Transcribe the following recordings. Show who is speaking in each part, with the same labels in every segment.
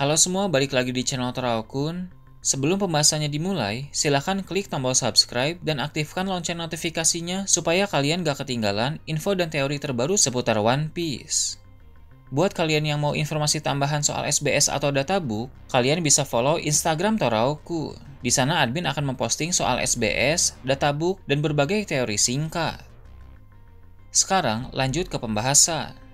Speaker 1: Halo semua, balik lagi di channel Toraokun. Sebelum pembahasannya dimulai, silahkan klik tombol subscribe dan aktifkan lonceng notifikasinya supaya kalian gak ketinggalan info dan teori terbaru seputar One Piece. Buat kalian yang mau informasi tambahan soal SBS atau databook, kalian bisa follow Instagram Toraokun. Di sana admin akan memposting soal SBS, databook, dan berbagai teori singkat. Sekarang lanjut ke pembahasan.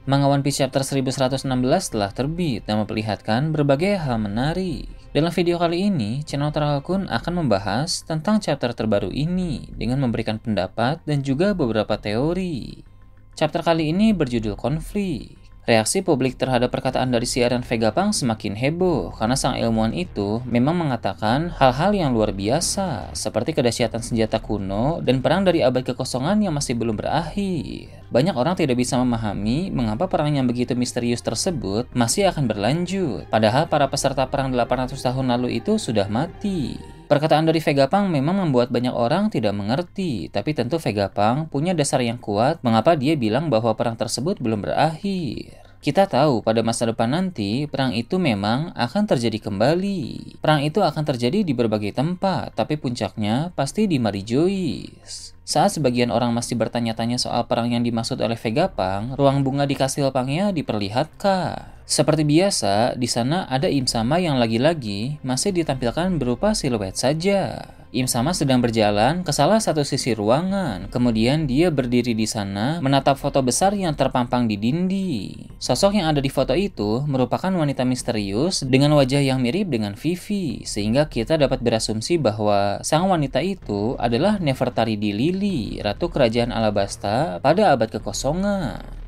Speaker 1: Manga One Piece Chapter 1116 telah terbit dan memperlihatkan berbagai hal menarik. Dalam video kali ini, channel Toraokun akan membahas tentang chapter terbaru ini dengan memberikan pendapat dan juga beberapa teori. Chapter kali ini berjudul Konflik. Reaksi publik terhadap perkataan dari siaran Vegapunk semakin heboh karena sang ilmuwan itu memang mengatakan hal-hal yang luar biasa seperti kedahsyatan senjata kuno dan perang dari abad kekosongan yang masih belum berakhir. Banyak orang tidak bisa memahami mengapa perang yang begitu misterius tersebut masih akan berlanjut, padahal para peserta perang 800 tahun lalu itu sudah mati. Perkataan dari Vegapunk memang membuat banyak orang tidak mengerti, tapi tentu Vegapunk punya dasar yang kuat mengapa dia bilang bahwa perang tersebut belum berakhir. Kita tahu pada masa depan nanti, perang itu memang akan terjadi kembali. Perang itu akan terjadi di berbagai tempat, tapi puncaknya pasti di Marejoice. Saat sebagian orang masih bertanya-tanya soal perang yang dimaksud oleh Vegapunk, ruang bunga di kastil Pangea diperlihatkan. Seperti biasa, di sana ada Im Sama yang lagi-lagi masih ditampilkan berupa siluet saja. Im Sama sedang berjalan ke salah satu sisi ruangan, kemudian dia berdiri di sana menatap foto besar yang terpampang di dinding. Sosok yang ada di foto itu merupakan wanita misterius dengan wajah yang mirip dengan Vivi, sehingga kita dapat berasumsi bahwa sang wanita itu adalah Nefertari Lily, Ratu Kerajaan Alabasta pada abad kekosongan.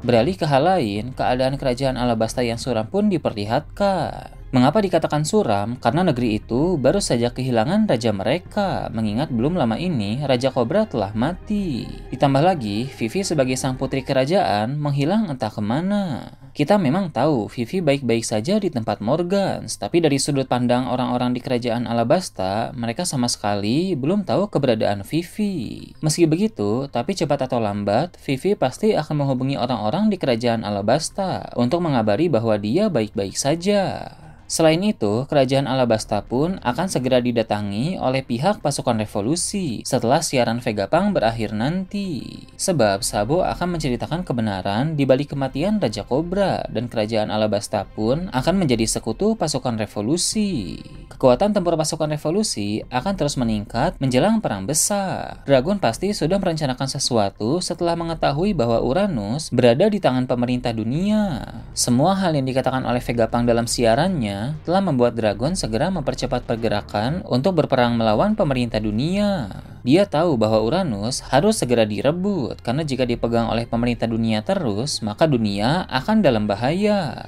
Speaker 1: Beralih ke hal lain, keadaan kerajaan Alabasta yang suram pun diperlihatkan. Mengapa dikatakan suram? Karena negeri itu baru saja kehilangan raja mereka, mengingat belum lama ini Raja Cobra telah mati. Ditambah lagi, Vivi sebagai sang putri kerajaan menghilang entah kemana. Kita memang tahu Vivi baik-baik saja di tempat Morgans, tapi dari sudut pandang orang-orang di kerajaan Alabasta, mereka sama sekali belum tahu keberadaan Vivi. Meski begitu, tapi cepat atau lambat, Vivi pasti akan menghubungi orang-orang di kerajaan Alabasta untuk mengabari bahwa dia baik-baik saja. Selain itu, kerajaan Alabasta pun akan segera didatangi oleh pihak pasukan revolusi setelah siaran Vegapunk berakhir nanti. Sebab Sabo akan menceritakan kebenaran di balik kematian Raja Cobra dan kerajaan Alabasta pun akan menjadi sekutu pasukan revolusi. Kekuatan tempur pasukan revolusi akan terus meningkat menjelang perang besar. Dragon pasti sudah merencanakan sesuatu setelah mengetahui bahwa Uranus berada di tangan pemerintah dunia. Semua hal yang dikatakan oleh Vegapunk dalam siarannya telah membuat Dragon segera mempercepat pergerakan untuk berperang melawan pemerintah dunia. Dia tahu bahwa Uranus harus segera direbut karena jika dipegang oleh pemerintah dunia terus, maka dunia akan dalam bahaya.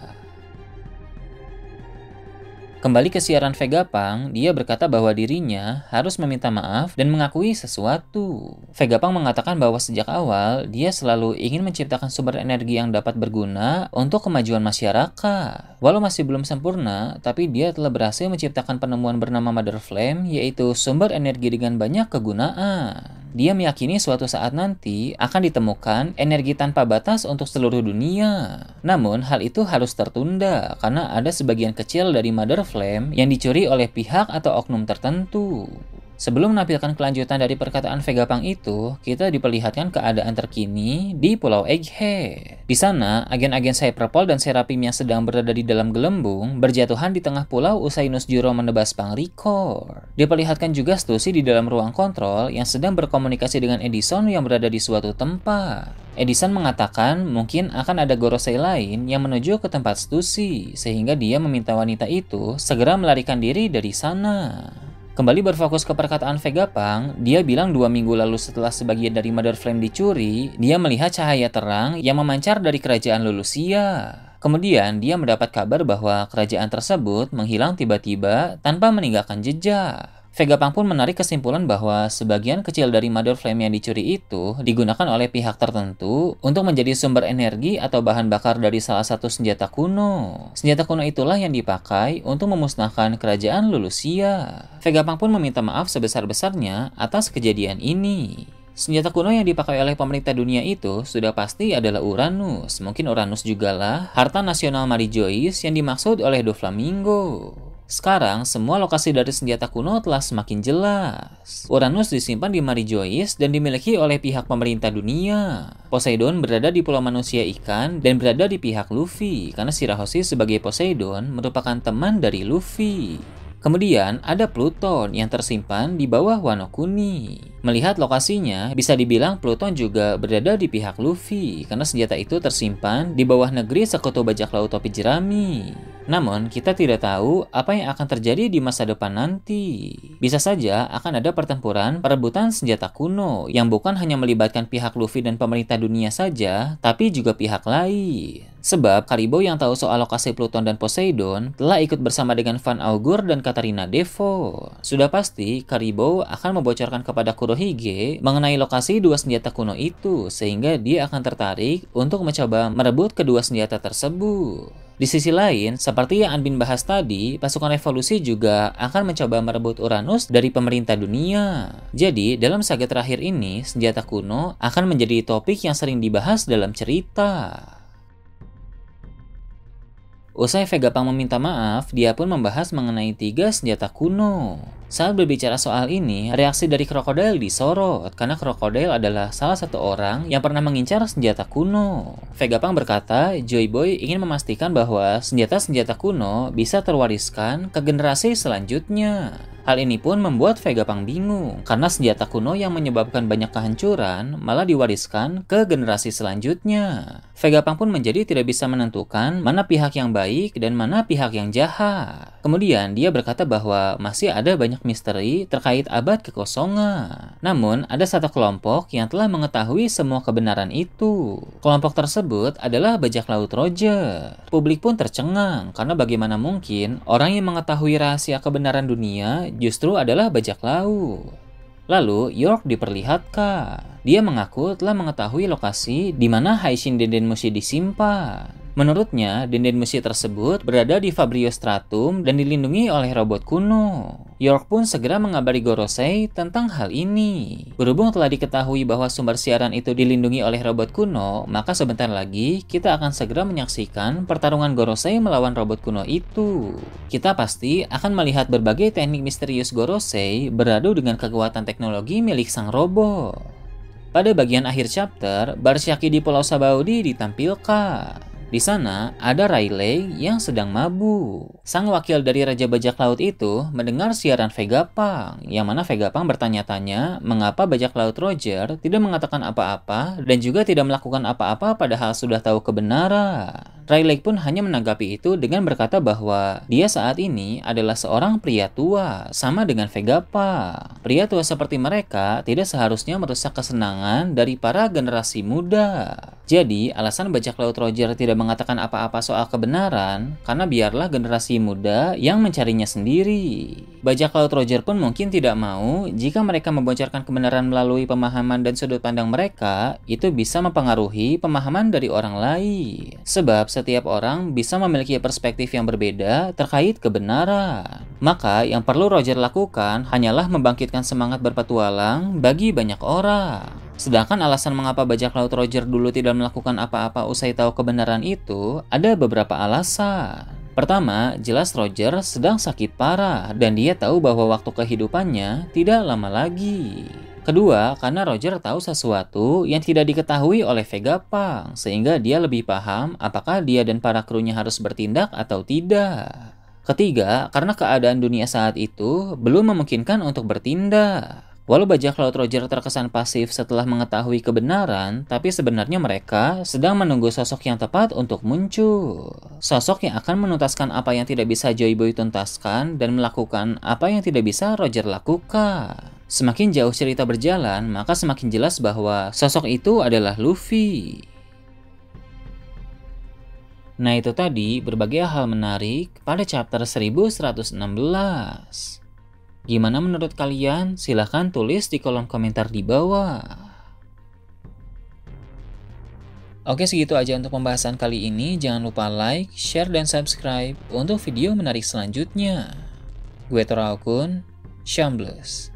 Speaker 1: Kembali ke siaran Vegapunk, dia berkata bahwa dirinya harus meminta maaf dan mengakui sesuatu. Vegapunk mengatakan bahwa sejak awal, dia selalu ingin menciptakan sumber energi yang dapat berguna untuk kemajuan masyarakat. Walau masih belum sempurna, tapi dia telah berhasil menciptakan penemuan bernama Mother Flame, yaitu sumber energi dengan banyak kegunaan. Dia meyakini suatu saat nanti akan ditemukan energi tanpa batas untuk seluruh dunia. Namun, hal itu harus tertunda karena ada sebagian kecil dari Mother Flame yang dicuri oleh pihak atau oknum tertentu. Sebelum menampilkan kelanjutan dari perkataan Vegapunk itu, kita diperlihatkan keadaan terkini di Pulau Egghead. Di sana, agen-agen Cyberpol dan Serapim yang sedang berada di dalam gelembung berjatuhan di tengah pulau usai Nusjuro menebas Pangrecord. Diperlihatkan juga Stussy di dalam ruang kontrol yang sedang berkomunikasi dengan Edison yang berada di suatu tempat. Edison mengatakan mungkin akan ada Gorosei lain yang menuju ke tempat Stussy, sehingga dia meminta wanita itu segera melarikan diri dari sana. Kembali berfokus ke perkataan Vegapunk, dia bilang 2 minggu lalu setelah sebagian dari Mother Flame dicuri, dia melihat cahaya terang yang memancar dari kerajaan Lulusia. Kemudian dia mendapat kabar bahwa kerajaan tersebut menghilang tiba-tiba tanpa meninggalkan jejak. Vegapunk pun menarik kesimpulan bahwa sebagian kecil dari Mother Flame yang dicuri itu digunakan oleh pihak tertentu untuk menjadi sumber energi atau bahan bakar dari salah satu senjata kuno. Senjata kuno itulah yang dipakai untuk memusnahkan kerajaan Lulusia. Vegapunk pun meminta maaf sebesar-besarnya atas kejadian ini. Senjata kuno yang dipakai oleh pemerintah dunia itu sudah pasti adalah Uranus. Mungkin Uranus juga lah harta nasional Mary Joyce yang dimaksud oleh Doflamingo. Sekarang, semua lokasi dari senjata kuno telah semakin jelas. Uranus disimpan di Mary Joyce dan dimiliki oleh pihak pemerintah dunia. Poseidon berada di Pulau Manusia Ikan dan berada di pihak Luffy, karena Shirahoshi sebagai Poseidon merupakan teman dari Luffy. Kemudian ada Pluton yang tersimpan di bawah Wano Kuni. Melihat lokasinya, bisa dibilang Pluton juga berada di pihak Luffy karena senjata itu tersimpan di bawah negeri Sekutu Bajak Laut Topi Jerami. Namun, kita tidak tahu apa yang akan terjadi di masa depan nanti. Bisa saja akan ada pertempuran perebutan senjata kuno yang bukan hanya melibatkan pihak Luffy dan pemerintah dunia saja, tapi juga pihak lain. Sebab Karibo yang tahu soal lokasi Pluton dan Poseidon telah ikut bersama dengan Van Augur dan Katarina Devo. Sudah pasti Karibo akan membocorkan kepada Kurohige mengenai lokasi dua senjata kuno itu, sehingga dia akan tertarik untuk mencoba merebut kedua senjata tersebut. Di sisi lain, seperti yang Anbin bahas tadi, pasukan revolusi juga akan mencoba merebut Uranus dari pemerintah dunia. Jadi, dalam saga terakhir ini, senjata kuno akan menjadi topik yang sering dibahas dalam cerita. Usai Vegapunk meminta maaf, dia pun membahas mengenai 3 senjata kuno. Saat berbicara soal ini, reaksi dari Crocodile disorot karena Crocodile adalah salah satu orang yang pernah mengincar senjata kuno. Vegapunk berkata, Joy Boy ingin memastikan bahwa senjata-senjata kuno bisa terwariskan ke generasi selanjutnya. Hal ini pun membuat Vegapunk bingung, karena senjata kuno yang menyebabkan banyak kehancuran malah diwariskan ke generasi selanjutnya. Vegapunk pun menjadi tidak bisa menentukan mana pihak yang baik dan mana pihak yang jahat. Kemudian dia berkata bahwa masih ada banyak misteri terkait abad kekosongan. Namun, ada satu kelompok yang telah mengetahui semua kebenaran itu. Kelompok tersebut adalah Bajak Laut Roger. Publik pun tercengang, karena bagaimana mungkin orang yang mengetahui rahasia kebenaran dunia justru adalah bajak laut. Lalu, York diperlihatkan. Dia mengaku telah mengetahui lokasi di mana Haishin Dendenmushi disimpan. Menurutnya, Dendenmushi tersebut berada di Fabrio Stratum dan dilindungi oleh robot kuno. York pun segera mengabari Gorosei tentang hal ini. Berhubung telah diketahui bahwa sumber siaran itu dilindungi oleh robot kuno, maka sebentar lagi kita akan segera menyaksikan pertarungan Gorosei melawan robot kuno itu. Kita pasti akan melihat berbagai teknik misterius Gorosei beradu dengan kekuatan teknologi milik sang robot. Pada bagian akhir chapter, Barshaki di Pulau Sabaudi ditampilkan. Di sana, ada Rayleigh yang sedang mabuk. Sang wakil dari Raja Bajak Laut itu mendengar siaran Vegapunk, yang mana Vegapunk bertanya-tanya mengapa Bajak Laut Roger tidak mengatakan apa-apa dan juga tidak melakukan apa-apa padahal sudah tahu kebenaran. Rayleigh pun hanya menanggapi itu dengan berkata bahwa dia saat ini adalah seorang pria tua, sama dengan Vegapunk. Pria tua seperti mereka tidak seharusnya merusak kesenangan dari para generasi muda. Jadi, alasan Bajak Laut Roger tidak mengatakan apa-apa soal kebenaran karena biarlah generasi muda yang mencarinya sendiri. Bajak Laut Roger pun mungkin tidak mau jika mereka membocorkan kebenaran melalui pemahaman dan sudut pandang mereka, itu bisa mempengaruhi pemahaman dari orang lain. Sebab setiap orang bisa memiliki perspektif yang berbeda terkait kebenaran. Maka yang perlu Roger lakukan hanyalah membangkitkan semangat berpetualang bagi banyak orang. Sedangkan alasan mengapa Bajak Laut Roger dulu tidak melakukan apa-apa usai tahu kebenaran itu, ada beberapa alasan. Pertama, jelas Roger sedang sakit parah dan dia tahu bahwa waktu kehidupannya tidak lama lagi. Kedua, karena Roger tahu sesuatu yang tidak diketahui oleh Vegapunk, sehingga dia lebih paham apakah dia dan para krunya harus bertindak atau tidak. Ketiga, karena keadaan dunia saat itu belum memungkinkan untuk bertindak. Walau Bajak Laut Roger terkesan pasif setelah mengetahui kebenaran, tapi sebenarnya mereka sedang menunggu sosok yang tepat untuk muncul. Sosok yang akan menuntaskan apa yang tidak bisa Joy Boy tuntaskan dan melakukan apa yang tidak bisa Roger lakukan. Semakin jauh cerita berjalan, maka semakin jelas bahwa sosok itu adalah Luffy. Nah, itu tadi berbagai hal menarik pada chapter 1116. Gimana menurut kalian? Silahkan tulis di kolom komentar di bawah. Oke, segitu aja untuk pembahasan kali ini. Jangan lupa like, share, dan subscribe untuk video menarik selanjutnya. Gue Tora Okun, Shambles.